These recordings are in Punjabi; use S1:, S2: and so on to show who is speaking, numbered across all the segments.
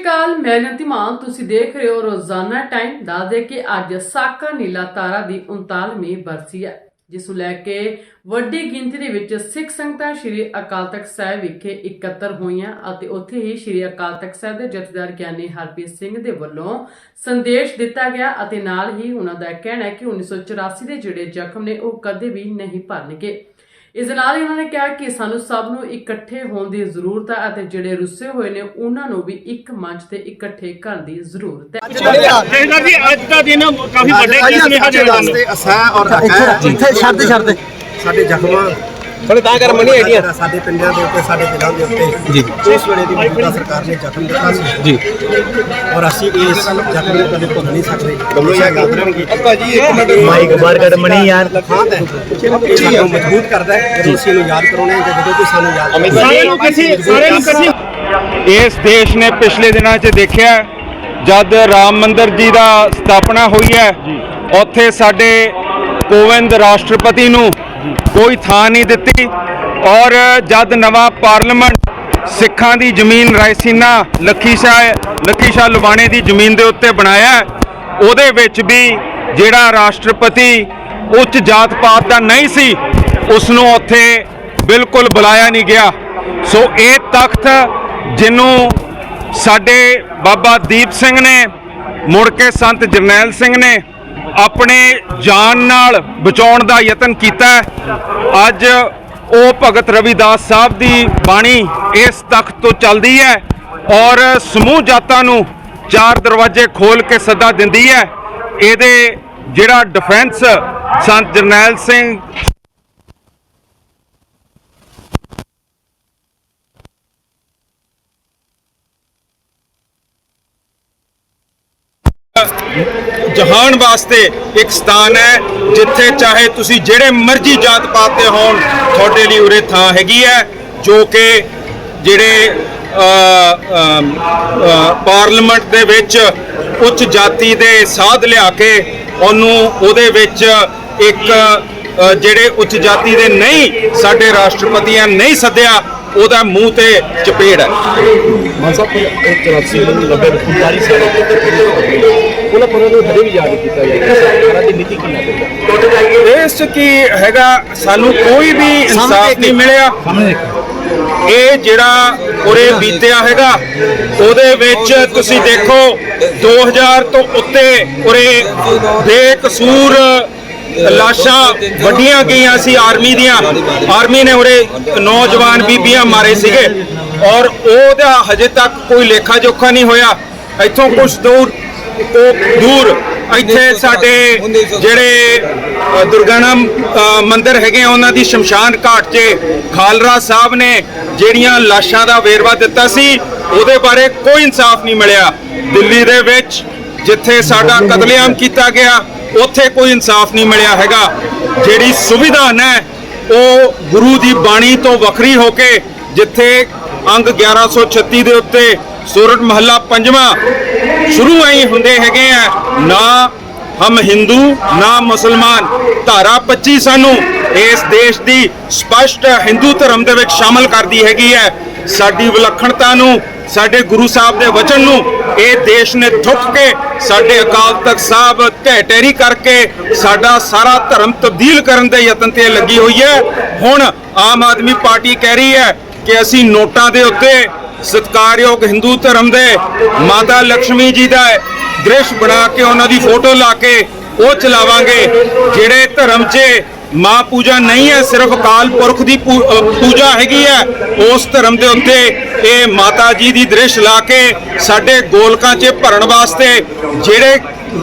S1: अकाल, मैं नतिमान, तुसी देख रहे हो रोजाना टाइम। दस दे कि अज साका नीला तारा की 39वीं बरसी है, जिस नूं लैके वड्डी गिनती दे विच सिख संगतां श्री अकाल तख्त साहिब विखे इकत्तर होईयां अते उत्थे ही श्री अकाल तख्त साहिब दे जथेदार ज्ञानी हरप्रीत सिंह दे वल्लों संदेश दिता गया अते नाल ही उन्हां दा कहना है कि 1984 दे जिहड़े जख्म ने ओह कदे भी नहीं भरनगे। इस नाल उन्होंने कहा कि सानू सब नू इकट्ठे होने की जरूरत है अते जिहड़े रुस्से हुए ने उन्हां नू भी एक मंच ते इकट्ठे करने की जरूरत है।
S2: ਅੱਜ ਦਾ ਦਿਨ ਕਾਫੀ ਵੱਡੇ ਕਿਸਮੇ ਦੇ
S3: ਅਸਾਂ ਔਰ
S4: ਇੱਥੇ ਛੱਡ
S3: ਸਾਡੇ ਜ਼ਖਮਾਂ
S4: ਥੋੜੇ ਤਾਂ ਕਰ ਮਨੀ ਆਈਡੀਆ
S3: ਸਾਡੇ ਪਿੰਡਾਂ ਦੇ ਉੱਤੇ ਸਾਡੇ ਦਿਲਾਂ ਦੇ ਉੱਤੇ
S4: ਜੀ
S3: ਇਸ ਵੇਲੇ ਦੀ ਮੌਜੂਦਾ ਸਰਕਾਰ ਨੇ ਜ਼ਖਮ ਦਿੱਤਾ ਸੀ
S4: ਜੀ
S3: ਔਰ ਅਸੀਂ ਇਸ ਜ਼ਖਮ ਨੂੰ ਕਦੇ ਭੁੱਲ ਨਹੀਂ ਸਕਦੇ। ਹਮੇਸ਼ਾ ਯਾਦ ਰੱਖਾਂਗੇ।
S4: ਭਾਜੀ ਇੱਕ ਮਿੰਟ ਮਾਈਕ ਬਾਹਰ ਕੱਢ ਮਨੀ ਯਾਰ
S3: ਲਖਾਂਤ ਹੈ ਇਹ ਸਾਨੂੰ ਮਜ਼ਬੂਤ ਕਰਦਾ ਹੈ ਜਦੋਂ ਅਸੀਂ ਇਹਨੂੰ ਯਾਦ ਕਰਾਉਣੇ ਜਾਂ ਜਦੋਂ ਕੋਈ ਸਾਨੂੰ ਯਾਦ
S2: ਸਾਰਿਆਂ ਨੂੰ ਇਕੱਠੀ
S5: ਇਸ ਦੇਸ਼ ਨੇ ਪਿਛਲੇ ਦਿਨਾਂ 'ਚ ਦੇਖਿਆ ਜਦ ਰਾਮ ਮੰਦਿਰ ਜੀ ਦਾ ਸਥਾਪਨਾ ਹੋਈ ਹੈ ਉੱਥੇ ਸਾਡੇ ਕੋਵਿੰਦ ਰਾਸ਼ਟਰਪਤੀ ਨੂੰ ਕੋਈ ਥਾਂ ਨਹੀਂ ਦਿੱਤੀ ਔਰ ਜਦ ਨਵਾਂ ਪਾਰਲੀਮੈਂਟ ਸਿੱਖਾਂ ਦੀ ਜ਼ਮੀਨ ਰਾਇਸੀਨਾ ਲੱਖੀ ਸ਼ਾਹ ਲਵਾਣੇ ਦੀ ਜ਼ਮੀਨ ਦੇ ਉੱਤੇ ਬਣਾਇਆ ਉਹਦੇ ਵਿੱਚ ਵੀ ਜਿਹੜਾ ਰਾਸ਼ਟਰਪਤੀ ਉੱਚ ਜਾਤ ਪਾਤ ਦਾ ਨਹੀਂ ਸੀ ਉਸ ਨੂੰ ਉੱਥੇ ਬਿਲਕੁਲ ਬੁਲਾਇਆ ਨਹੀਂ ਗਿਆ। ਸੋ ਇਹ ਤਖਤ ਜਿਹਨੂੰ ਸਾਡੇ ਬਾਬਾ ਦੀਪ ਸਿੰਘ ਨੇ ਮੁੜ ਕੇ ਸੰਤ ਜਰਨੈਲ ਸਿੰਘ ਨੇ ਆਪਣੇ ਜਾਨ ਨਾਲ ਬਚਾਉਣ ਦਾ ਯਤਨ ਕੀਤਾ। ਅੱਜ ਉਹ ਭਗਤ ਰਵਿਦਾਸ ਸਾਹਿਬ ਦੀ ਬਾਣੀ ਇਸ ਤਖਤ ਤੋਂ ਚੱਲਦੀ ਹੈ ਔਰ ਸਮੂਹ ਜਾਤਾਂ ਨੂੰ ਚਾਰ ਦਰਵਾਜ਼ੇ ਖੋਲ ਕੇ ਸੱਦਾ ਦਿੰਦੀ ਹੈ। ਇਹਦੇ ਜਿਹੜਾ ਡਿਫੈਂਸ ਸੰਤ ਜਰਨੈਲ ਸਿੰਘ ਜਹਾਨ ਵਾਸਤੇ ਇੱਕ ਸਥਾਨ ਹੈ ਜਿੱਥੇ ਚਾਹੇ ਤੁਸੀਂ ਜਿਹੜੇ ਮਰਜ਼ੀ ਜਾਤ ਪਾਤ ਦੇ ਹੋਣ ਤੁਹਾਡੇ ਲਈ ਉਰੇ ਥਾਂ ਹੈਗੀ ਹੈ, ਜੋ ਕਿ ਜਿਹੜੇ ਪਾਰਲੀਮੈਂਟ ਦੇ ਵਿੱਚ ਉੱਚ ਜਾਤੀ ਦੇ ਸਾਧ ਲਿਆ ਕੇ ਉਹਨੂੰ ਉਹਦੇ ਵਿੱਚ ਇੱਕ ਜਿਹੜੇ ਉੱਚ ਜਾਤੀ ਦੇ ਨਹੀਂ ਸਾਡੇ ਰਾਸ਼ਟਰਪਤੀਆਂ ਨਹੀਂ ਸੱਦਿਆ ਉਹਦਾ ਮੂੰਹ ਤੇ ਚਪੇੜ ਹੈ।
S4: ਮਾਨ ਸਾਹਿਬ ਇੱਕ ਰਾਸੀ ਨੂੰ ਲੱਭੇ 45 ਸਾਲ ਉਹਨਾਂ ਪਰ ਨੂੰ ਹਰੇ ਵੀ ਯਾਦ ਕੀਤਾ ਜਾਏਗਾ ਸਰਕਾਰਾਂ ਦੀ ਨੀਤੀ ਕੀ ਹੈ
S5: ਇਸ 'ਚ ਕੀ ਹੈਗਾ ਸਾਨੂੰ ਕੋਈ ਵੀ ਇਨਸਾਫ ਨਹੀਂ ਮਿਲਿਆ। ਇਹ ਜਿਹੜਾ ਉਰੇ ਬੀਤਿਆ ਹੈਗਾ ਉਹਦੇ ਵਿੱਚ ਤੁਸੀਂ ਦੇਖੋ 2000 ਤੋਂ ਉੱਤੇ ਉਰੇ ਬੇਕਸੂਰ ਲਾਸ਼ਾਂ ਵੱਢੀਆਂ ਗਈਆਂ ਸੀ ਆਰਮੀ ਦੀਆਂ। ਆਰਮੀ ਨੇ ਉਰੇ ਨੌਜਵਾਨ ਬੀਬੀਆਂ ਮਾਰੇ ਸੀਗੇ ਔਰ ਉਹਦਾ ਹਜੇ ਤੱਕ ਕੋਈ ਲੇਖਾ ਜੋਖਾ ਨਹੀਂ ਹੋਇਆ। ਇੱਥੋਂ ਕੁਝ ਦੂਰ ਇੱਥੇ ਸਾਡੇ ਜਿਹੜੇ ਦੁਰਗਾਣਾ ਮੰਦਿਰ ਹੈਗੇ ਉਹਨਾਂ ਦੀ ਸ਼ਮਸ਼ਾਨ ਘਾਟ 'ਚ ਖਾਲਰਾ ਸਾਹਿਬ ਨੇ ਜਿਹੜੀਆਂ ਲਾਸ਼ਾਂ ਦਾ ਵੇਰਵਾ ਦਿੱਤਾ ਸੀ ਉਹਦੇ ਬਾਰੇ ਕੋਈ ਇਨਸਾਫ ਨਹੀਂ ਮਿਲਿਆ। ਦਿੱਲੀ ਦੇ ਵਿੱਚ ਜਿੱਥੇ ਸਾਡਾ ਕਤਲੇਆਮ ਕੀਤਾ ਗਿਆ ਉੱਥੇ ਕੋਈ ਇਨਸਾਫ ਨਹੀਂ ਮਿਲਿਆ ਹੈਗਾ। ਜਿਹੜੀ ਸੰਵਿਧਾਨ ਹੈ ਉਹ ਗੁਰੂ ਦੀ ਬਾਣੀ ਤੋਂ ਵੱਖਰੀ ਹੋ ਕੇ ਜਿੱਥੇ ਅੰਗ 1136 ਦੇ ਉੱਤੇ ਸੂਰਤ ਮਹੱਲਾ 5ਵਾਂ ਸ਼ੁਰੂ ਆਈ ਹੁੰਦੇ ਹੈਗੇ ਆ ਨਾ ਹਮ ਹਿੰਦੂ ਨਾ ਮੁਸਲਮਾਨ। ਧਾਰਾ 25 ਸਾਨੂੰ ਇਸ ਦੇਸ਼ ਦੀ ਸਪਸ਼ਟ ਹਿੰਦੂ ਧਰਮ ਦੇ ਵਿੱਚ ਸ਼ਾਮਲ ਕਰਦੀ ਹੈਗੀ ਹੈ। ਸਾਡੀ ਵਿਲੱਖਣਤਾ ਨੂੰ ਸਾਡੇ ਗੁਰੂ ਸਾਹਿਬ ਦੇ ਵਚਨ ਨੂੰ ਇਹ ਦੇਸ਼ ਨੇ ਥੁੱਕ ਕੇ ਸਾਡੇ ਅਕਾਲ ਤਖਤ ਸਾਹਿਬ ਢਹਿ ਢੇਰੀ ਕਰਕੇ ਸਾਡਾ ਸਾਰਾ ਧਰਮ ਤਬਦੀਲ ਕਰਨ ਦੇ ਯਤਨ ਤੇ ਲੱਗੀ ਹੋਈ ਹੈ। ਹੁਣ ਆਮ ਆਦਮੀ ਪਾਰਟੀ ਕਹਿ ਰਹੀ ਹੈ ਕਿ ਅਸੀਂ ਨੋਟਾਂ ਦੇ ਉੱਤੇ ਸਤਿਕਾਰਯੋਗ ਹਿੰਦੂ ਧਰਮ ਦੇ ਮਾਤਾ ਲక్ష్ਮੀ ਜੀ ਦਾ ਦ੍ਰਿਸ਼ ਬਣਾ ਕੇ ਉਹਨਾਂ ਦੀ ਫੋਟੋ ਲਾ ਕੇ ਉਹ ਚਲਾਵਾਂਗੇ। ਜਿਹੜੇ ਧਰਮ 'ਚ ਮਾਂ ਪੂਜਾ ਨਹੀਂ ਹੈ, ਸਿਰਫ ਅਕਾਲ ਪੁਰਖ ਦੀ ਪੂਜਾ ਹੈਗੀ ਹੈ, ਉਸ ਧਰਮ ਦੇ ਉੱਤੇ ਇਹ ਮਾਤਾ ਜੀ ਦੀ ਦ੍ਰਿਸ਼ ਲਾ ਕੇ ਸਾਡੇ ਗੋਲਕਾਂ 'ਚ ਭਰਨ ਵਾਸਤੇ ਜਿਹੜੇ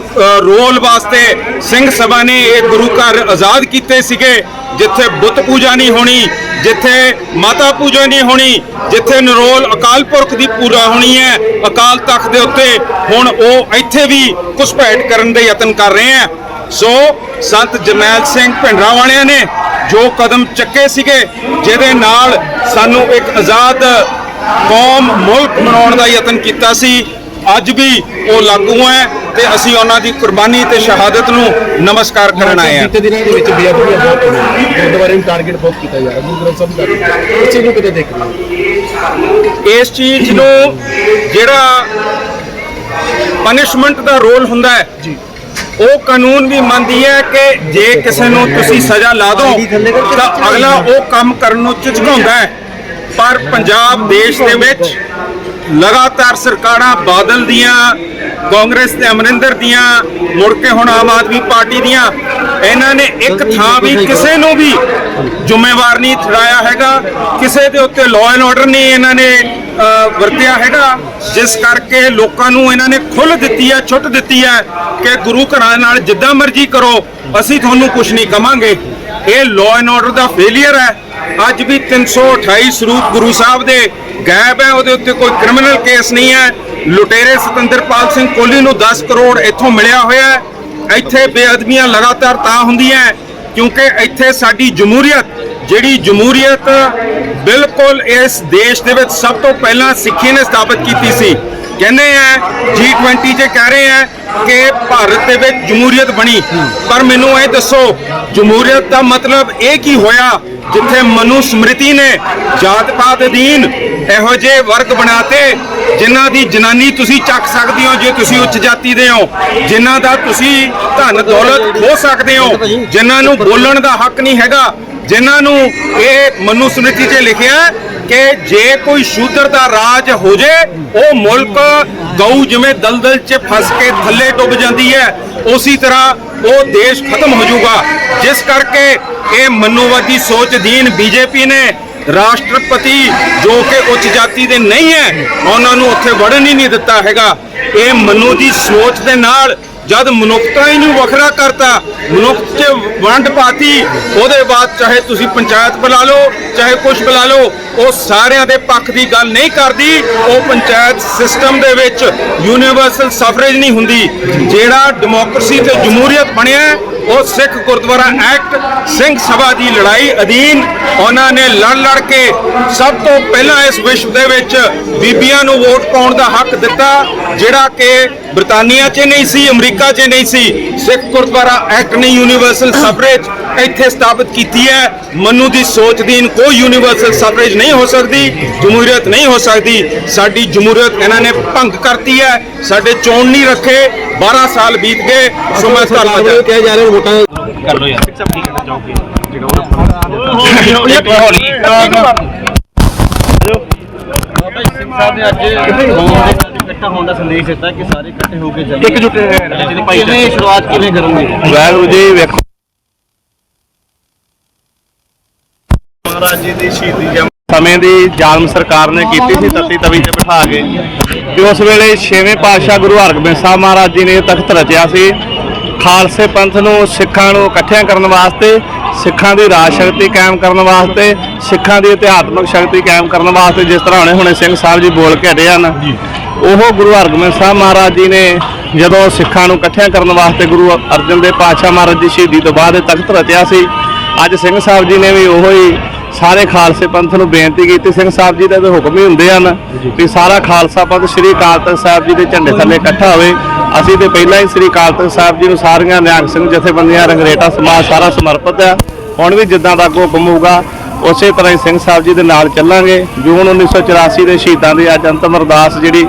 S5: ਰੋਲ ਵਾਸਤੇ ਸਿੰਘ ਸਭਾ ਨੇ ਇਹ ਗੁਰੂ ਘਰ ਆਜ਼ਾਦ ਕੀਤੇ ਸੀਗੇ, ਜਿੱਥੇ ਬੁੱਤ ਪੂਜਾ ਨਹੀਂ ਹੋਣੀ, ਜਿੱਥੇ ਮਾਤਾ ਪੂਜਾ ਨਹੀਂ ਹੋਣੀ, ਜਿੱਥੇ ਨਰੋਲ ਅਕਾਲ ਪੁਰਖ ਦੀ ਪੂਜਾ ਹੋਣੀ ਹੈ ਅਕਾਲ ਤਖਤ ਦੇ ਉੱਤੇ, ਹੁਣ ਉਹ ਇੱਥੇ ਵੀ ਘੁਸਪੈਠ ਕਰਨ ਦੇ ਯਤਨ ਕਰ ਰਹੇ ਆ। ਸੋ ਸੰਤ ਜਰਨੈਲ ਸਿੰਘ ਭਿੰਡਰਾਂ ਵਾਲਿਆਂ ਨੇ ਜੋ ਕਦਮ ਚੱਕੇ ਸੀਗੇ ਜਿਹਦੇ ਨਾਲ ਸਾਨੂੰ ਇੱਕ ਆਜ਼ਾਦ ਕੌਮ ਮੁਲਕ ਬਣਾਉਣ ਦਾ ਯਤਨ ਕੀਤਾ ਸੀ, ਅੱਜ ਵੀ ਉਹ ਲਾਗੂ ਹੈ ਤੇ ਅਸੀਂ ਉਹਨਾਂ ਦੀ ਕੁਰਬਾਨੀ ਤੇ ਸ਼ਹਾਦਤ ਨੂੰ ਨਮਸਕਾਰ ਕਰਨ ਆਏ ਹਾਂ।
S4: ਬੀਤੇ ਦਿਨਾਂ ਦੇ ਵਿੱਚ ਬੇਅਦਬੀਆਂ ਬਹੁਤ ਹੋਈਆਂ, ਗੁਰਦੁਆਰੇ ਨੂੰ ਟਾਰਗੇਟ ਬਹੁਤ ਕੀਤਾ ਜਾ ਰਿਹਾ, ਗੁਰੂ ਗ੍ਰੰਥ ਸਾਹਿਬ ਦਾ ਇਸ ਚੀਜ਼ ਨੂੰ ਕਿਤੇ ਦੇਖਦੇ ਹੋ?
S5: ਇਸ ਚੀਜ਼ ਨੂੰ ਜਿਹੜਾ ਪਨਿਸ਼ਮੈਂਟ ਦਾ ਰੋਲ ਹੁੰਦਾ ਹੈ
S4: ਜੀ,
S5: ਉਹ ਕਾਨੂੰਨ ਵੀ ਮੰਨਦੀ ਹੈ ਕਿ ਜੇ ਕਿਸੇ ਨੂੰ ਤੁਸੀਂ ਸਜ਼ਾ ਲਾ ਦਿਓ ਤਾਂ ਅਗਲਾ ਉਹ ਕੰਮ ਕਰਨ ਨੂੰ ਝਿਜਕਾਉਂਦਾ ਹੈ। ਪਰ ਪੰਜਾਬ ਦੇਸ਼ ਦੇ ਵਿੱਚ ਲਗਾਤਾਰ ਸਰਕਾਰਾਂ ਬਾਦਲ ਦੀਆਂ, ਕਾਂਗਰਸ ਤੇ ਅਮਰਿੰਦਰ ਦੀਆਂ, ਮੁੜ ਕੇ ਹੁਣ ਆਮ ਆਦਮੀ ਪਾਰਟੀ ਦੀਆਂ, ਇਹਨਾਂ ਨੇ ਇੱਕ ਥਾਂ ਵੀ ਕਿਸੇ ਨੂੰ ਵੀ ਜ਼ਿੰਮੇਵਾਰ ਨਹੀਂ ਠਹਿਰਾਇਆ ਹੈਗਾ, ਕਿਸੇ ਦੇ ਉੱਤੇ ਲਾਅ ਐਂਡ ਆਰਡਰ ਨਹੀਂ ਇਹਨਾਂ ਨੇ ਵਰਤਿਆ ਹੈਗਾ, ਜਿਸ ਕਰਕੇ ਲੋਕਾਂ ਨੂੰ ਇਹਨਾਂ ਨੇ ਖੁੱਲ੍ਹ ਦਿੱਤੀ ਹੈ, ਛੁੱਟ ਦਿੱਤੀ ਹੈ ਕਿ ਗੁਰੂ ਘਰਾਂ ਨਾਲ ਜਿੱਦਾਂ ਮਰਜ਼ੀ ਕਰੋ, ਅਸੀਂ ਤੁਹਾਨੂੰ ਕੁਝ ਨਹੀਂ ਕਵਾਂਗੇ। ਇਹ law and order the failure ਹੈ। ਅੱਜ ਵੀ 328 ਸਰੂਪ ਗੁਰੂ ਸਾਹਿਬ ਦੇ ਗਾਇਬ ਹੈ, ਉਹਦੇ ਉੱਤੇ ਕੋਈ ਕ੍ਰਿਮੀਨਲ ਕੇਸ ਨਹੀਂ ਹੈ। ਲੁਟੇਰੇ ਸਤਿੰਦਰਪਾਲ ਸਿੰਘ ਕੋਹਲੀ ਨੂੰ 10 ਕਰੋੜ ਇੱਥੋਂ ਮਿਲਿਆ ਹੋਇਆ ਹੈ। ਇੱਥੇ ਬੇਅਦਬੀਆਂ ਲਗਾਤਾਰ ਤਾਂ ਹੁੰਦੀਆਂ ਕਿਉਂਕਿ ਇੱਥੇ ਸਾਡੀ ਜਮਹੂਰੀਅਤ, ਜਿਹੜੀ ਜਮਹੂਰੀਅਤ ਬਿਲਕੁਲ ਇਸ ਦੇਸ਼ ਦੇ ਵਿੱਚ ਸਭ ਤੋਂ ਪਹਿਲਾਂ ਸਿੱਖੀ ਨੇ ਸਥਾਪਿਤ ਕੀਤੀ ਸੀ। ਕਹਿੰਦੇ ਆ G20 'ਚ ਕਹਿ ਰਹੇ ਆ ਕਿ ਭਾਰਤ ਦੇ ਵਿੱਚ ਜਮਹੂਰੀਅਤ ਬਣੀ, ਪਰ ਮੈਨੂੰ ਇਹ ਦੱਸੋ ਜਮਹੂਰੀਅਤ ਦਾ ਮਤਲਬ ਇਹ ਕੀ ਹੋਇਆ ਜਿੱਥੇ ਮਨੂ ਸਮ੍ਰਿਤੀ ਨੇ ਜਾਤ ਪਾਤ ਅਧੀਨ ਇਹੋ ਜਿਹੇ ਵਰਗ ਬਣਾਤੇ ਜਿਨ੍ਹਾਂ ਦੀ ਜਨਾਨੀ ਤੁਸੀਂ ਚੱਕ ਸਕਦੇ ਹੋ ਜੇ ਤੁਸੀਂ ਉੱਚ ਜਾਤੀ ਦੇ ਹੋ, ਜਿਨ੍ਹਾਂ ਦਾ ਤੁਸੀਂ ਧਨ ਦੌਲਤ ਖੋ ਸਕਦੇ ਹੋ, ਜਿਨ੍ਹਾਂ ਨੂੰ ਬੋਲਣ ਦਾ ਹੱਕ ਨਹੀਂ ਹੈਗਾ, ਜਿਨ੍ਹਾਂ ਨੂੰ ਇਹ ਮਨੂ ਸਮ੍ਰਿਤੀ 'ਚ ਲਿਖਿਆ ਕਿ ਜੇ ਕੋਈ ਸ਼ੂਦਰ ਦਾ ਰਾਜ ਹੋ ਜੇ ਉਹ ਮੁਲਕ ਗਊ ਜਿਵੇਂ ਦਲਦਲ 'ਚ ਫਸ ਕੇ ਥੱਲੇ ਡੁੱਬ ਜਾਂਦੀ ਹੈ, ਉਸੇ ਤਰ੍ਹਾਂ ਉਹ ਦੇਸ਼ ਖਤਮ ਹੋ ਜਾਊਗਾ। ਜਿਸ ਕਰਕੇ ਇਹ ਮਨੂਵਾਦੀ ਸੋਚ ਅਧੀਨ ਬੀਜੇਪੀ ਨੇ ਰਾਸ਼ਟਰਪਤੀ ਜੋ ਕਿ ਉੱਚ ਜਾਤੀ ਦੇ ਨਹੀਂ ਹੈ ਉਹਨਾਂ ਨੂੰ ਉੱਥੇ ਵੜਨ ਹੀ ਨਹੀਂ ਦਿੱਤਾ ਹੈਗਾ। ਇਹ ਮਨੂ ਦੀ ਸੋਚ ਦੇ ਨਾਲ ਜਦ ਮਨੁੱਖਤਾ ਹੀ ਨੂੰ ਵੱਖਰਾ ਕਰਤਾ, ਮਨੁੱਖ 'ਚ ਵੰਡ ਪਾਤੀ, ਉਹਦੇ ਬਾਅਦ ਚਾਹੇ ਤੁਸੀਂ ਪੰਚਾਇਤ ਬੁਲਾ ਲਓ ਚਾਹੇ ਕੁਛ ਬੁਲਾ ਲਓ, ਉਹ ਸਾਰਿਆਂ ਦੇ ਪੱਖ ਦੀ ਗੱਲ ਨਹੀਂ ਕਰਦੀ। ਉਹ ਪੰਚਾਇਤ ਸਿਸਟਮ ਦੇ ਵਿੱਚ ਯੂਨੀਵਰਸਲ ਸਫਰੇਜ ਨਹੀਂ ਹੁੰਦੀ। ਜਿਹੜਾ ਡੈਮੋਕ੍ਰੇਸੀ ਤੇ ਜਮਹੂਰੀਅਤ ਬਣਿਆ ਉਹ ਸਿੱਖ ਗੁਰਦੁਆਰਾ ਐਕਟ, ਸਿੰਘ ਸਭਾ ਦੀ ਲੜਾਈ ਅਧੀਨ ਉਹਨਾਂ ਨੇ ਲੜ ਕੇ ਸਭ ਤੋਂ ਪਹਿਲਾਂ ਇਸ ਵਿਸ਼ਵ ਦੇ ਵਿੱਚ ਬੀਬੀਆਂ ਨੂੰ ਵੋਟ ਪਾਉਣ ਦਾ ਹੱਕ ਦਿੱਤਾ, ਜਿਹੜਾ ਕਿ ਬ੍ਰਿਟਾਨੀਆ 'ਚ ਨਹੀਂ ਸੀ, ਅਮਰੀਕਾ 'ਚ ਨਹੀਂ ਸੀ। ਸਿੱਖ ਗੁਰਦੁਆਰਾ ਐਕਟ ਨੇ ਯੂਨੀਵਰਸਲ ਸਫਰੇਜ ਇੱਥੇ ਸਥਾਪਿਤ ਕੀਤੀ ਹੈ। ਮਨੂ ਦੀ ਸੋਚ ਅਧੀਨ ਕੋਈ ਯੂਨੀਵਰਸਲ ਸਫਰੇਜ ਨਹੀਂ ਹੋ ਸਕਦੀ, ਜਮਹੂਰੀਅਤ ਨਹੀਂ ਹੋ ਸਕਦੀ। ਸਾਡੀ ਜਮਹੂਰੀਅਤ ਇਹਨਾਂ ਨੇ ਭੰਗ ਕਰਤੀ ਹੈ, ਸਾਡੇ ਚੋਣ ਨਹੀਂ ਰੱਖੇ। 12 ਸਾਲ ਬੀਤ ਗਏ। ਸੋ ਮੈਂ ਧੰਨਵਾਦ
S4: ਕਿਹਾ ਜਾ ਰਿਹਾ ਵੋਟਾਂ
S2: ਕਰ ਲੋ ਯਾਰ ਸਭ ਠੀਕ ਹੈ ਜਾਓਗੇ
S6: ਸਿੰਘ ਸਾਹਿਬ ਨੇ ਅੱਜ ਇਕੱਠਾ ਹੋਣ ਦਾ ਸੰਦੇਸ਼ ਦਿੱਤਾ ਕਿ ਸਾਰੇ ਇਕੱਠੇ ਹੋ ਕੇ ਚੱਲੀਏ,
S2: ਇੱਕਜੁੱਟ
S6: ਕਿਵੇਂ ਸ਼ੁਰੂਆਤ ਕਿਵੇਂ ਕਰੋਗੇ?
S2: ਵਾਹਿਗੁਰੂ ਜੀ ਵੇਖੋ ਮਹਾਰਾਜ ਜੀ ਦੀ ਸ਼ਹੀਦੀ ਸਮੇਂ ਦੀ ਜ਼ਾਲਮ ਸਰਕਾਰ ਨੇ ਕੀਤੀ ਸੀ ਤਤੀ ਤਵੀ ਤੇ ਬਿਠਾ ਕੇ, ਕਿ ਉਸ ਵੇਲੇ 6ਵੇਂ ਪਾਤਸ਼ਾਹ ਗੁਰੂ ਹਰਗੋਬਿੰਦ ਸਾਹਿਬ ਮਹਾਰਾਜ ਜੀ ਨੇ ਤਖਤ ਰਚਿਆ ਸੀ ਖਾਲਸੇ ਪੰਥ ਨੂੰ, ਸਿੱਖਾਂ ਨੂੰ ਇਕੱਠਿਆਂ ਕਰਨ ਵਾਸਤੇ, ਸਿੱਖਾਂ ਦੀ ਰਾਜ ਸ਼ਕਤੀ ਕਾਇਮ ਕਰਨ ਵਾਸਤੇ, ਸਿੱਖਾਂ ਦੀ ਅਧਿਆਤਮਿਕ ਸ਼ਕਤੀ ਕਾਇਮ ਕਰਨ ਵਾਸਤੇ। ਜਿਸ ਤਰ੍ਹਾਂ ਹੁਣੇ ਸਿੰਘ ਸਾਹਿਬ ਜੀ ਬੋਲ ਕੇ ਹਟੇ ਹਨ, ਉਹ ਗੁਰੂ ਹਰਗੋਬਿੰਦ ਸਾਹਿਬ ਮਹਾਰਾਜ ਜੀ ਨੇ ਜਦੋਂ ਸਿੱਖਾਂ ਨੂੰ ਇਕੱਠਿਆਂ ਕਰਨ ਵਾਸਤੇ ਗੁਰੂ ਅਰਜਨ ਦੇਵ ਪਾਤਸ਼ਾਹ ਮਹਾਰਾਜ ਦੀ ਸ਼ਹੀਦੀ ਤੋਂ ਬਾਅਦ ਇਹ ਤਖਤ ਰਚਿਆ ਸੀ। ਅੱਜ ਸਿੰਘ ਸਾਹਿਬ ਜੀ ਨੇ ਵੀ ਉਹੋ ਹੀ ਸਾਰੇ ਖਾਲਸੇ ਪੰਥ ਨੂੰ ਬੇਨਤੀ ਕੀਤੀ। ਸਿੰਘ ਸਾਹਿਬ ਜੀ ਦੇ ਹੁਕਮ ਹੀ ਹੁੰਦੇ ਹਨ ਵੀ ਸਾਰਾ ਖਾਲਸਾ ਪੰਥ ਸ੍ਰੀ ਅਕਾਲ ਤਖਤ ਸਾਹਿਬ ਜੀ ਦੇ ਝੰਡੇ ਥੱਲੇ ਇਕੱਠਾ ਹੋਵੇ। ਅਸੀਂ ਤੇ ਪਹਿਲਾਂ ਹੀ ਸ੍ਰੀ ਅਕਾਲ ਤਖਤ ਸਾਹਿਬ ਜੀ ਨੂੰ ਸਾਰੀਆਂ ਨਿਹੰਗ ਸਿੰਘ ਜਥੇਬੰਦੀਆਂ, ਰੰਗਰੇਟਾ ਸਮਾਜ ਸਾਰਾ ਸਮਰਪਿਤ ਹੈ। ਹੁਣ ਵੀ ਜਿੱਦਾਂ ਦਾ ਹੁਕਮ ਹੋਊਗਾ ਉਸੇ ਤਰ੍ਹਾਂ ਹੀ ਸਿੰਘ ਸਾਹਿਬ ਜੀ ਦੇ ਨਾਲ ਚੱਲਾਂਗੇ। ਜੂਨ 1984 ਦੇ ਸ਼ਹੀਦਾਂ ਦੀ ਅੱਜ ਅੰਤਮ ਅਰਦਾਸ ਜਿਹੜੀ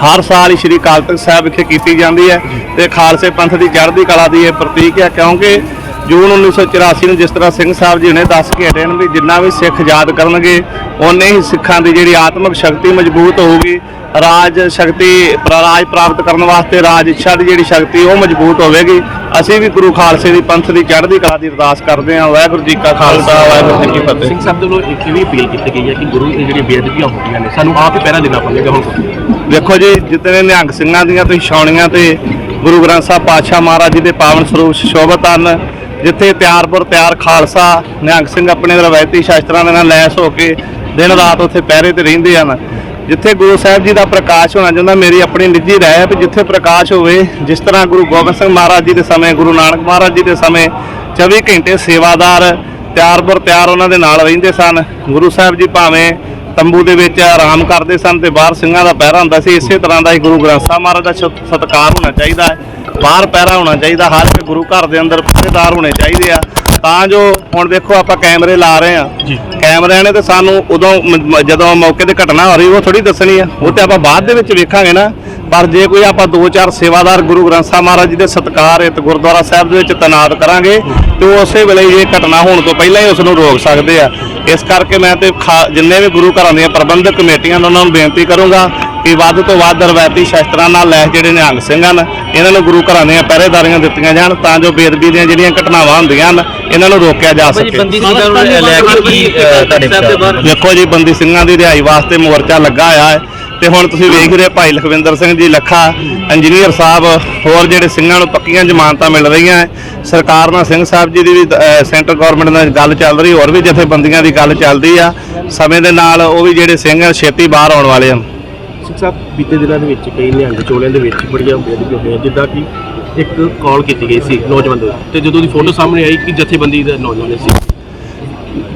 S2: ਹਰ ਸਾਲ ਹੀ ਸ੍ਰੀ ਅਕਾਲ ਤਖਤ ਸਾਹਿਬ ਵਿਖੇ ਕੀਤੀ ਜਾਂਦੀ ਹੈ ਤੇ ਖਾਲਸੇ ਪੰਥ ਦੀ ਚੜ੍ਹਦੀ ਕਲਾ ਦੀ ਇਹ ਪ੍ਰਤੀਕ ਹੈ, ਕਿਉਂਕਿ ਜੂਨ 1984 ਨੂੰ ਜਿਸ ਤਰ੍ਹਾਂ ਸਿੰਘ ਸਾਹਿਬ ਜੀ ਨੇ ਦੱਸ ਕੇ ਹਟੇ ਨੇ ਵੀ ਜਿੰਨਾ ਵੀ ਸਿੱਖ ਯਾਦ ਕਰਨਗੇ ਉਨੇ ਹੀ ਸਿੱਖਾਂ ਦੀ ਜਿਹੜੀ ਆਤਮਿਕ ਸ਼ਕਤੀ ਮਜ਼ਬੂਤ ਹੋਊਗੀ, ਰਾਜ ਸ਼ਕਤੀ ਰਾਜ ਪ੍ਰਾਪਤ ਕਰਨ ਵਾਸਤੇ ਰਾਜ ਇੱਛਾ ਦੀ ਜਿਹੜੀ ਸ਼ਕਤੀ ਉਹ ਮਜ਼ਬੂਤ ਹੋਵੇਗੀ। ਅਸੀਂ ਵੀ ਗੁਰੂ ਖਾਲਸੇ ਦੀ ਪੰਥ ਦੀ ਚੜ੍ਹਦੀ ਕਲਾ ਦੀ ਅਰਦਾਸ ਕਰਦੇ ਹਾਂ। ਵਾਹਿਗੁਰੂ ਜੀ ਕਾ ਖਾਲਸਾ, ਵਾਹਿਗੁਰੂ ਜੀ ਕੀ ਫਤਿਹ।
S6: ਸਿੰਘ ਸਾਹਿਬ ਦੇ ਵੱਲੋਂ ਇੱਕ ਵੀ ਅਪੀਲ ਕੀਤੀ ਗਈ ਹੈ ਕਿ ਗੁਰੂ ਦੀ ਜਿਹੜੀਆਂ ਬੇਅਦਬੀਆਂ ਹੋ ਰਹੀਆਂ ਨੇ ਸਾਨੂੰ ਆਪ ਹੀ ਪਹਿਰਾ ਦੇਣਾ ਪਵੇਗਾ। ਹੁਣ
S2: ਵੇਖੋ ਜੀ, ਜਿਤਨੇ ਨਿਹੰਗ ਸਿੰਘਾਂ ਦੀਆਂ ਤੁਸੀਂ ਛਾਉਣੀਆਂ ਤੇ ਗੁਰੂ ਗ੍ਰੰਥ ਸਾਹਿਬ ਪਾਤਸ਼ਾਹ ਮਹਾਰਾਜ ਜੀ ਦੇ ਪਾਵਨ ਸਰੂਪ ਸ਼ੋਭਤ ਹਨ, ਜਿੱਥੇ ਤਿਆਰ ਤਿਆਰ ਖਾਲਸਾ ਨਿਹੰਗ ਸਿੰਘ ਆਪਣੇ ਰਵਾਇਤੀ ਸ਼ਾਸਤਰਾਂ ਦੇ ਨਾਲ ਲੈਸ ਹੋ ਕੇ ਦਿਨ ਰਾਤ ਉੱਥੇ ਪਹਿਰੇ ਤੇ ਰਹਿੰਦੇ ਹਨ। ਜਿੱਥੇ ਗੁਰੂ ਸਾਹਿਬ ਜੀ ਦਾ ਪ੍ਰਕਾਸ਼ ਹੋਣਾ ਚਾਹੁੰਦਾ, ਮੇਰੀ ਆਪਣੀ ਨਿੱਜੀ ਰਾਏ ਹੈ ਵੀ ਜਿੱਥੇ ਪ੍ਰਕਾਸ਼ ਹੋਵੇ, ਜਿਸ ਤਰ੍ਹਾਂ ਗੁਰੂ ਗੋਬਿੰਦ ਸਿੰਘ ਮਹਾਰਾਜ ਜੀ ਦੇ ਸਮੇਂ, ਗੁਰੂ ਨਾਨਕ ਮਹਾਰਾਜ ਜੀ ਦੇ ਸਮੇਂ 24 ਘੰਟੇ ਸੇਵਾਦਾਰ ਤਿਆਰ ਉਹਨਾਂ ਦੇ ਨਾਲ ਰਹਿੰਦੇ ਸਨ। ਗੁਰੂ ਸਾਹਿਬ ਜੀ ਭਾਵੇਂ ਤੰਬੂ ਦੇ ਵਿੱਚ ਆਰਾਮ ਕਰਦੇ ਸਨ ਤੇ ਬਾਹਰ ਸਿੰਘਾਂ ਦਾ ਪਹਿਰਾ ਹੁੰਦਾ ਸੀ। ਇਸੇ ਤਰ੍ਹਾਂ ਦਾ ਹੀ ਗੁਰੂ ਗ੍ਰੰਥ ਸਾਹਿਬ ਮਹਾਰਾਜ ਦਾ ਸਤਿਕਾਰ ਹੋਣਾ ਚਾਹੀਦਾ ਹੈ, ਬਾਹਰ ਪਹਿਰਾ ਹੋਣਾ ਚਾਹੀਦਾ, ਹਰ ਇੱਕ ਗੁਰੂ ਘਰ ਦੇ ਅੰਦਰ ਪਹਿਰੇਦਾਰ ਹੋਣੇ ਚਾਹੀਦੇ ਆ, ਤਾਂ ਜੋ ਹੁਣ ਦੇਖੋ ਆਪਾਂ ਕੈਮਰੇ ਲਾ ਰਹੇ ਆ, ਕੈਮਰਿਆਂ ਨੇ ਤੇ ਸਾਨੂੰ ਉਦੋਂ ਜਦੋਂ ਮੌਕੇ ਤੇ ਘਟਨਾ ਹੋ ਰਹੀ ਉਹ ਥੋੜੀ ਦੱਸਣੀ ਆ, ਉਹ ਤੇ ਆਪਾਂ ਬਾਅਦ ਦੇ ਵਿੱਚ ਵੇਖਾਂਗੇ ਨਾ। ਪਰ ਜੇ ਕੋਈ ਆਪਾਂ 2-4 ਸੇਵਾਦਾਰ ਗੁਰੂ ਗ੍ਰੰਥ ਸਾਹਿਬ ਮਹਾਰਾਜ ਜੀ ਦੇ ਸਤਿਕਾਰ ਹਿੱਤ ਗੁਰਦੁਆਰਾ ਸਾਹਿਬ ਦੇ ਵਿੱਚ ਤੈਨਾਤ ਕਰਾਂਗੇ ਤੇ ਉਹ ਉਸੇ ਵੇਲੇ ਇਹ ਘਟਨਾ ਹੋਣ ਤੋਂ ਪਹਿਲਾਂ ਹੀ ਉਸ ਨੂੰ ਰੋਕ ਸਕਦੇ ਆ। ਇਸ ਕਰਕੇ ਮੈਂ ਤੇ ਜਿੰਨੇ ਵੀ ਗੁਰੂ ਘਰਾਂ ਦੀਆਂ ਪ੍ਰਬੰਧਕ ਕਮੇਟੀਆਂ ਨੇ ਉਹਨਾਂ ਨੂੰ ਬੇਨਤੀ ਕਰੂੰਗਾ ਕਿ ਵੱਧ ਤੋਂ ਵੱਧ ਰਵਾਇਤੀ ਸ਼ਸਤਰਾਂ ਨਾਲ ਲੈਸ ਜਿਹੜੇ ਨਿਹੰਗ ਸਿੰਘ ਹਨ ਇਹਨਾਂ ਨੂੰ ਗੁਰੂ ਘਰਾਂ ਦੀਆਂ ਪਹਿਰੇਦਾਰੀਆਂ ਦਿੱਤੀਆਂ ਜਾਣ, ਤਾਂ ਜੋ ਬੇਅਦਬੀ ਦੀਆਂ ਜਿਹੜੀਆਂ ਘਟਨਾਵਾਂ ਹੁੰਦੀਆਂ ਹਨ ਇਹਨਾਂ ਨੂੰ ਰੋਕਿਆ ਜਾ ਸਕੇ।
S6: ਬੰਦੀ ਸਿੰਘਾਂ ਨੂੰ ਲੈ ਕੇ ਕੀ ਤੁਹਾਡੇ ਵਿਚਾਰ?
S2: ਦੇਖੋ ਜੀ, ਬੰਦੀ ਸਿੰਘਾਂ ਦੀ ਰਿਹਾਈ ਵਾਸਤੇ ਮੋਰਚਾ ਲੱਗਾ ਹੋਇਆ ਹੈ ਤੇ ਹੁਣ ਤੁਸੀਂ ਵੇਖ ਰਹੇ ਭਾਈ ਲਖਵਿੰਦਰ ਸਿੰਘ ਜੀ ਲੱਖਾ, ਇੰਜੀਨੀਅਰ ਸਾਹਿਬ, ਹੋਰ ਜਿਹੜੇ ਸਿੰਘਾਂ ਨੂੰ ਪੱਕੀਆਂ ਜ਼ਮਾਨਤਾਂ ਮਿਲ ਰਹੀਆਂ ਹੈ। ਸਰਕਾਰ ਨਾਲ ਸਿੰਘ ਸਾਹਿਬ ਜੀ ਦੀ ਵੀ ਸੈਂਟਰ ਗਵਰਨਮੈਂਟ ਨਾਲ ਗੱਲ ਚੱਲ ਰਹੀ, ਹੋਰ ਵੀ ਜਥੇਬੰਦੀਆਂ ਦੀ ਗੱਲ ਚੱਲਦੀ ਆ। ਸਮੇਂ ਦੇ ਨਾਲ ਉਹ ਵੀ ਜਿਹੜੇ ਸਿੰਘ ਆ ਛੇਤੀ ਬਾਹਰ ਆਉਣ ਵਾਲੇ ਹਨ।
S4: ਸਿੰਘ ਸਾਹਿਬ, ਬੀਤੇ ਦਿਨਾਂ ਦੇ ਵਿੱਚ ਕਈ ਨਿਹੰਗ ਚੋਲਿਆਂ ਦੇ ਵਿੱਚ ਬੜੀਆਂ ਬੇਅਦਬੀਆਂ ਹੋਈਆਂ, ਜਿੱਦਾਂ ਕਿ ਇੱਕ ਕਾਲ ਕੀਤੀ ਗਈ ਸੀ ਨੌਜਵਾਨ ਦੇ, ਤੇ ਜਦੋਂ ਦੀ ਫੋਟੋ ਸਾਹਮਣੇ ਆਈ ਕਿ ਜਥੇਬੰਦੀ ਦਾ ਨੌਜਵਾਨ ਸੀ।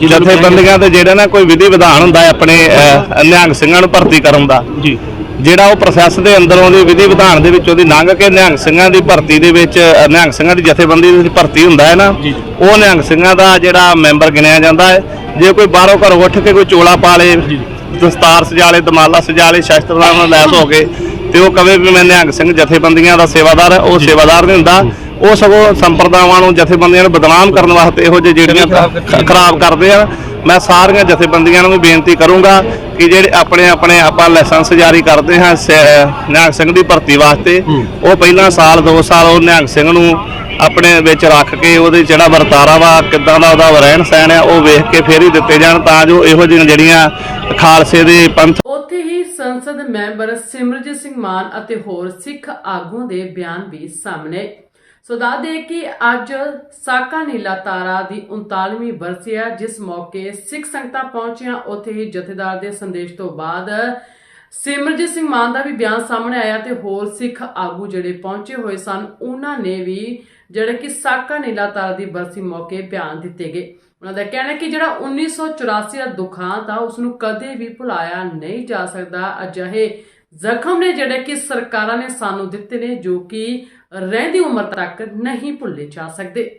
S2: ਜਥੇਬੰਦੀਆਂ ਤੇ ਜਿਹੜਾ ਨਾ ਕੋਈ ਵਿਧੀ ਵਿਧਾਨ ਹੁੰਦਾ ਹੈ ਆਪਣੇ ਨਿਹੰਗ ਸਿੰਘਾਂ ਨੂੰ ਭਰਤੀ ਕਰਨ ਦਾ,
S4: ਜੀ,
S2: ਜਿਹੜਾ ਉਹ ਪ੍ਰੋਸੈਸ ਦੇ ਅੰਦਰੋਂ ਦੀ ਵਿਧੀ ਵਿਧਾਨ ਦੇ ਵਿੱਚ ਉਹਦੀ ਲੰਘ ਕੇ ਨਿਹੰਗ ਸਿੰਘਾਂ ਦੀ ਭਰਤੀ ਦੇ ਵਿੱਚ ਨਿਹੰਗ ਸਿੰਘਾਂ ਦੀ ਜਥੇਬੰਦੀ ਦੇ ਵਿੱਚ ਭਰਤੀ ਹੁੰਦਾ ਹੈ ਨਾ, ਉਹ ਨਿਹੰਗ ਸਿੰਘਾਂ ਦਾ ਜਿਹੜਾ ਮੈਂਬਰ ਗਿਣਿਆ ਜਾਂਦਾ ਹੈ। ਜੇ ਕੋਈ ਬਾਹਰੋਂ ਘਰ ਉੱਠ ਕੇ ਕੋਈ ਚੋਲਾ ਪਾ ਲੇ, ਦਸਤਾਰ ਸਜਾ ਲੇ, ਦਮਾਲਾ ਸਜਾ ਲੇ, ਸ਼ਸਤਰਾਂ ਨਾਲ ਲੈਸ ਹੋ ਕੇ ਤੇ ਉਹ ਕਵੇ ਵੀ ਮੈਂ ਨਿਹੰਗ ਸਿੰਘ ਜਥੇਬੰਦੀਆਂ ਦਾ ਸੇਵਾਦਾਰ ਹੈ, ਉਹ ਸੇਵਾਦਾਰ ਨਹੀਂ ਹੁੰਦਾ। ਉਹ ਸਗੋਂ ਸੰਪਰਦਾਵਾਂ ਨੂੰ, ਜਥੇਬੰਦੀਆਂ ਨੂੰ ਬਦਨਾਮ ਕਰਨ ਵਾਸਤੇ ਇਹੋ ਜਿਹੇ ਜਿਹੜੀਆਂ ਖਰਾਬ ਕਰਦੇ ਆ। ਮੈਂ ਸਾਰੀਆਂ ਜਥੇਬੰਦੀਆਂ ਨੂੰ ਵੀ ਬੇਨਤੀ ਕਰੂੰਗਾ ਕਿ ਜਿਹੜੇ ਆਪਣੇ ਆਪਾਂ ਲਾਇਸੈਂਸ ਜਾਰੀ ਕਰਦੇ ਹਾਂ ਨਿਹੰਗ ਸਿੰਘ ਦੀ ਭਰਤੀ ਵਾਸਤੇ, ਉਹ ਪਹਿਲਾਂ ਸਾਲ 2 ਸਾਲ ਉਹ ਨਿਹੰਗ ਸਿੰਘ ਨੂੰ ਆਪਣੇ ਵਿੱਚ ਰੱਖ ਕੇ ਉਹਦੇ ਜਿਹੜਾ ਵਰਤਾਰਾ ਵਾ, ਕਿੱਦਾਂ ਦਾ ਉਹਦਾ ਰਹਿਣ ਸਹਿਣ ਆ, ਉਹ ਵੇਖ ਕੇ ਫੇਰ ਹੀ ਦਿੱਤੇ ਜਾਣ, ਤਾਂ ਜੋ ਇਹੋ ਜਿਹੀਆਂ ਜਿਹੜੀਆਂ ਖਾਲਸੇ ਦੇ ਪੰਥ।
S1: ਉੱਥੇ ਹੀ ਸੰਸਦ ਮੈਂਬਰ ਸਿਮਰਜੀਤ ਸਿੰਘ ਮਾਨ ਅਤੇ ਹੋਰ ਸਿੱਖ ਆਗੂਆਂ ਦੇ ਬਿਆਨ ਵੀ ਸਾਹਮਣੇ। ਸੋ ਦੱਸ ਦੇ ਕਿ ਅੱਜ ਸਾਕਾ ਨੀਲਾ ਤਾਰਾ ਦੀ 39ਵੀਂ ਬਰਸੀ ਹੈ, ਜਿਸ ਮੌਕੇ ਸਿੱਖ ਸੰਗਤਾਂ ਪਹੁੰਚੀਆਂ। ਉੱਥੇ ਹੀ ਜਥੇਦਾਰ ਦੇ ਸੰਦੇਸ਼ ਤੋਂ ਬਾਅਦ ਸਿਮਰਜੀਤ ਸਿੰਘ ਮਾਨ ਦਾ ਵੀ ਬਿਆਨ ਸਾਹਮਣੇ ਆਇਆ ਤੇ ਹੋਰ ਸਿੱਖ ਆਗੂ ਜਿਹੜੇ ਪਹੁੰਚੇ ਹੋਏ ਸਨ ਉਹਨਾਂ ਨੇ ਵੀ ਜਿਹੜੇ ਕਿ ਸਾਕਾ ਨੀਲਾ ਤਾਰਾ ਦੀ ਬਰਸੀ ਮੌਕੇ ਬਿਆਨ ਦਿੱਤੇ ਗਏ। ਉਹਨਾਂ ਦਾ ਕਹਿਣਾ ਹੈ ਕਿ ਜਿਹੜਾ 1984 ਦਾ ਦੁਖਾਂਤ ਆ ਉਸ ਨੂੰ ਕਦੇ ਵੀ ਭੁਲਾਇਆ ਨਹੀਂ ਜਾ ਸਕਦਾ। ਅਜਿਹੇ ਜ਼ਖਮ ਨੇ ਜਿਹੜੇ ਕਿ ਸਰਕਾਰਾਂ ਨੇ ਸਾਨੂੰ ਦਿੱਤੇ ਨੇ ਜੋ ਕਿ ਰਹਿੰਦੀ ਉਮਰ ਤੱਕ ਨਹੀਂ ਭੁੱਲੇ ਜਾ ਸਕਦੇ।